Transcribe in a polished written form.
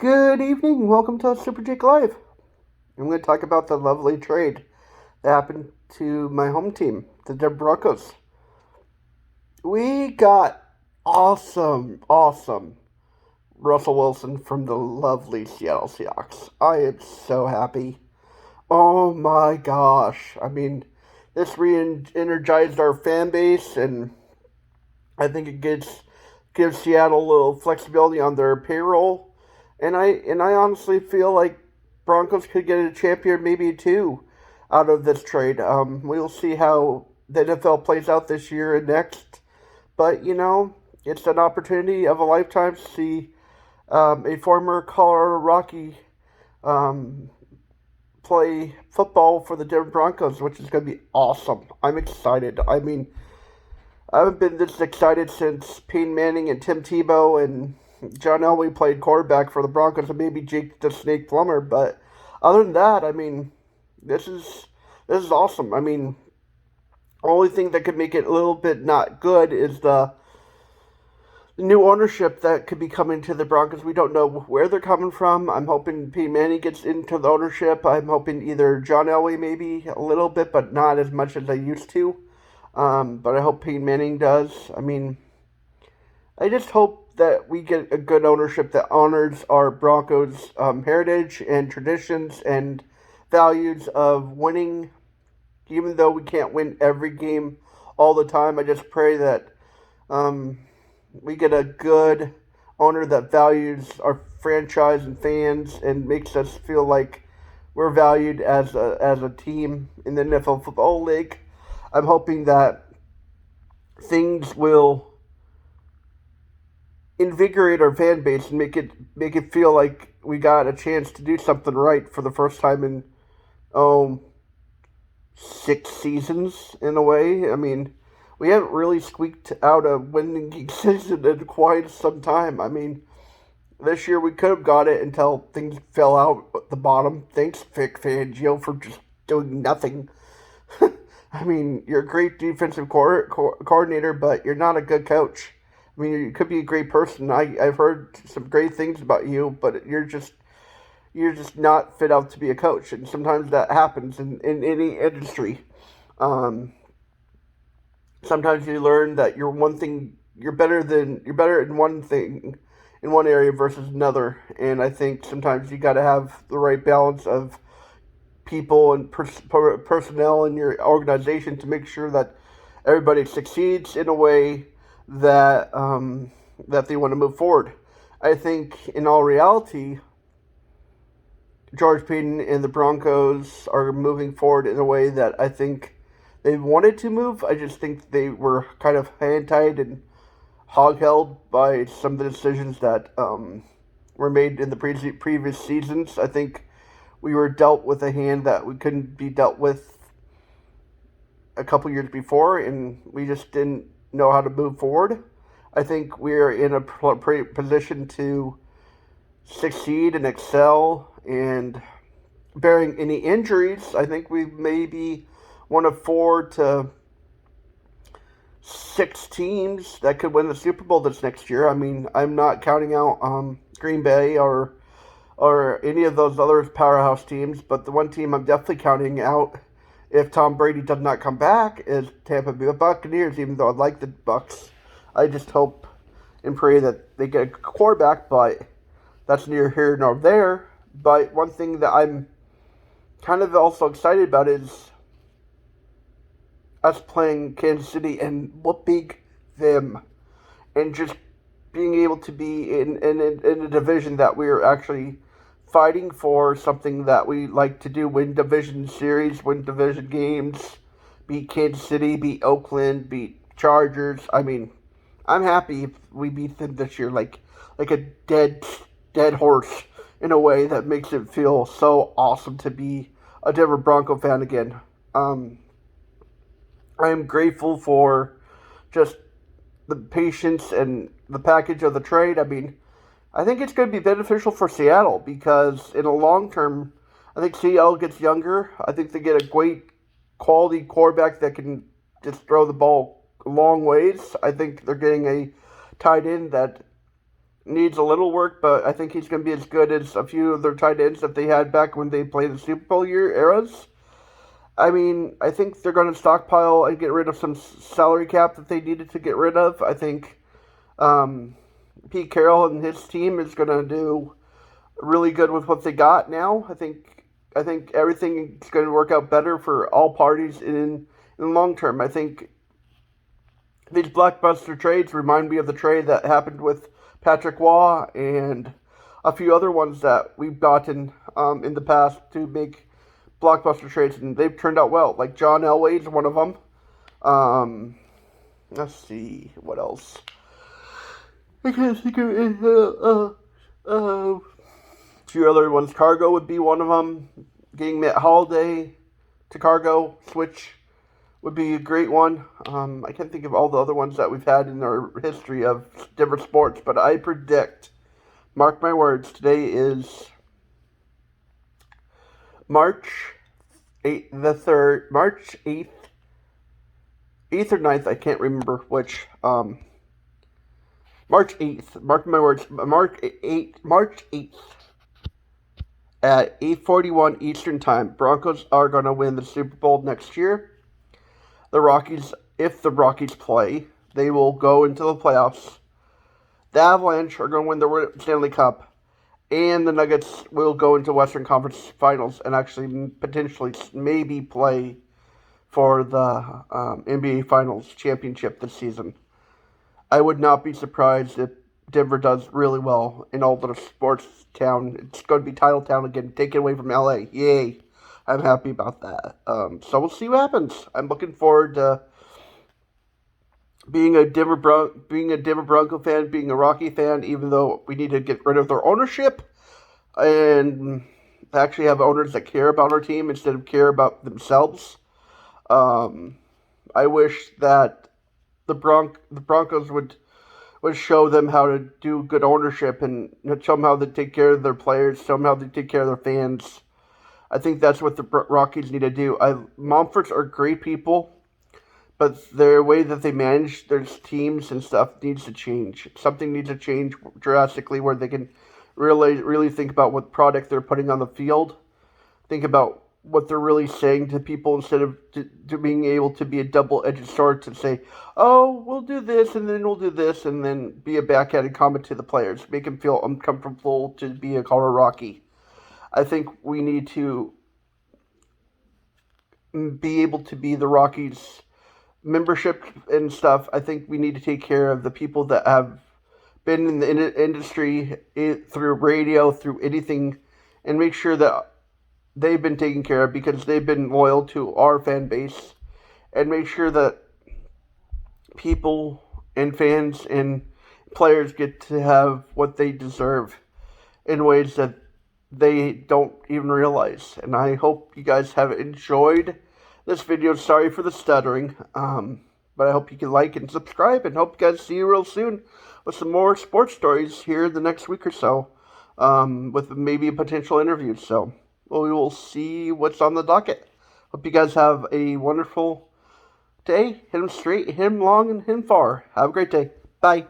Good evening. Welcome to Super Jake Live. I'm going to talk about the lovely trade that happened to my home team, the Denver Broncos. We got awesome Russell Wilson from the lovely Seattle Seahawks. I am so happy. Oh my gosh. I mean, this re-energized our fan base, and I think it gives Seattle a little flexibility on their payroll. And I honestly feel like Broncos could get a champion, maybe two, out of this trade. We'll see how the NFL plays out this year and next. But it's an opportunity of a lifetime to see a former Colorado Rocky um, play football for the Denver Broncos, which is going to be awesome. I'm excited. I mean, I haven't been this excited since Peyton Manning and Tim Tebow and John Elway played quarterback for the Broncos, and maybe Jake the Snake Plummer. But other than that, I mean, this is this is awesome. I mean, only thing that could make it a little bit not good is the new ownership that could be coming to the Broncos. We don't know where they're coming from. I'm hoping Peyton Manning gets into the ownership. I'm hoping either John Elway maybe a little bit, but not as much as I used to. But I hope Peyton Manning does. I mean, I just hope that we get a good ownership that honors our Broncos' heritage and traditions and values of winning. Even though we can't win every game all the time, I just pray that um, we get a good owner that values our franchise and fans and makes us feel like we're valued as a team in the NFL Football League. I'm hoping that things will invigorate our fan base and make it feel like we got a chance to do something right for the first time in oh 6 seasons in a way. I mean, we haven't really squeaked out a winning season in quite some time. I mean, this year we could have got it until things fell out at the bottom. Thanks, Vic Fangio, for just doing nothing. I mean, you're a great defensive coordinator, but you're not a good coach. I mean, you could be a great person. I've heard some great things about you, but you're just not fit out to be a coach, and sometimes that happens in any industry. Um, Sometimes you learn that you're better in one thing in one area versus another, and I think sometimes you got to have the right balance of people and personnel in your organization to make sure that everybody succeeds in a way that they want to move forward. I think in all reality, George Payton and the Broncos are moving forward in a way that I think they wanted to move. I just think they were kind of hand tied and hog held by some of the decisions that were made in the previous seasons. I think we were dealt with a hand that we couldn't be dealt with a couple years before, and we just didn't know how to move forward. I think we're in a position to succeed and excel, and bearing any injuries, I think we may be one of 4 to 6 teams that could win the Super Bowl this next year. I mean, I'm not counting out Green Bay or any of those other powerhouse teams, but the one team I'm definitely counting out if Tom Brady does not come back is Tampa Bay Buccaneers. Even though I like the Bucks, I just hope and pray that they get a quarterback, but that's neither here nor there. But one thing that I'm kind of also excited about is us playing Kansas City and whooping them, and just being able to be in a division that we're actually fighting for, something that we like to do: win division series, win division games, beat Kansas City, beat Oakland, beat Chargers. I mean, I'm happy if we beat them this year, like a dead horse, in a way that makes it feel so awesome to be a Denver Bronco fan again. Um, I am grateful for just the patience and the package of the trade. I mean, I think it's going to be beneficial for Seattle because in the long term, I think Seattle gets younger. I think they get a great quality quarterback that can just throw the ball long ways. I think they're getting a tight end that needs a little work, but I think he's going to be as good as a few of their tight ends that they had back when they played the Super Bowl year eras. I mean, I think they're going to stockpile and get rid of some salary cap that they needed to get rid of. I think um, Pete Carroll and his team is going to do really good with what they got now. I think everything is going to work out better for all parties in the long term. I think these blockbuster trades remind me of the trade that happened with Patrick Waugh and a few other ones that we've gotten in the past to make blockbuster trades, and they've turned out well. Like John Elway's one of them. Um, let's see what else. I can't think of it. A few other ones. Cargo would be one of them. Getting Matt Holiday to Cargo switch would be a great one. I can't think of all the other ones that we've had in our history of different sports, but I predict, mark my words, today is March 8th, the 3rd, March 8th, 8th or 9th, I can't remember which. March 8th, mark my words, March 8th at 8:41 Eastern Time. Broncos are going to win the Super Bowl next year. The Rockies, if the Rockies play, they will go into the playoffs. The Avalanche are going to win the Stanley Cup, and the Nuggets will go into Western Conference Finals and actually potentially maybe play for the NBA Finals championship this season. I would not be surprised if Denver does really well in all the sports town. It's going to be title town again, taken away from LA. Yay. I'm happy about that. So we'll see what happens. I'm looking forward to being a Denver Bronco fan, being a Rocky fan, even though we need to get rid of their ownership and actually have owners that care about our team instead of care about themselves. I wish that the Broncos would show them how to do good ownership and show them how to take care of their players, show them how to take care of their fans. I think that's what the Rockies need to do. Momforts are great people, but their way that they manage their teams and stuff needs to change. Something needs to change drastically where they can really think about what product they're putting on the field. Think about what they're really saying to people instead of to being able to be a double-edged sword to say, oh, we'll do this and then we'll do this and then be a backhanded comment to the players. Make them feel uncomfortable to be a Colorado Rocky. I think we need to be able to be the Rockies membership and stuff. I think we need to take care of the people that have been in the industry through radio, through anything, and make sure that they've been taken care of because they've been loyal to our fan base, and make sure that people and fans and players get to have what they deserve in ways that they don't even realize. And I hope you guys have enjoyed this video. Sorry for the stuttering, but I hope you can like and subscribe, and hope you guys see you real soon with some more sports stories here the next week or so, with maybe a potential interview. So we will see what's on the docket. Hope you guys have a wonderful day. Hit 'em straight, hit 'em long, and hit 'em far. Have a great day. Bye.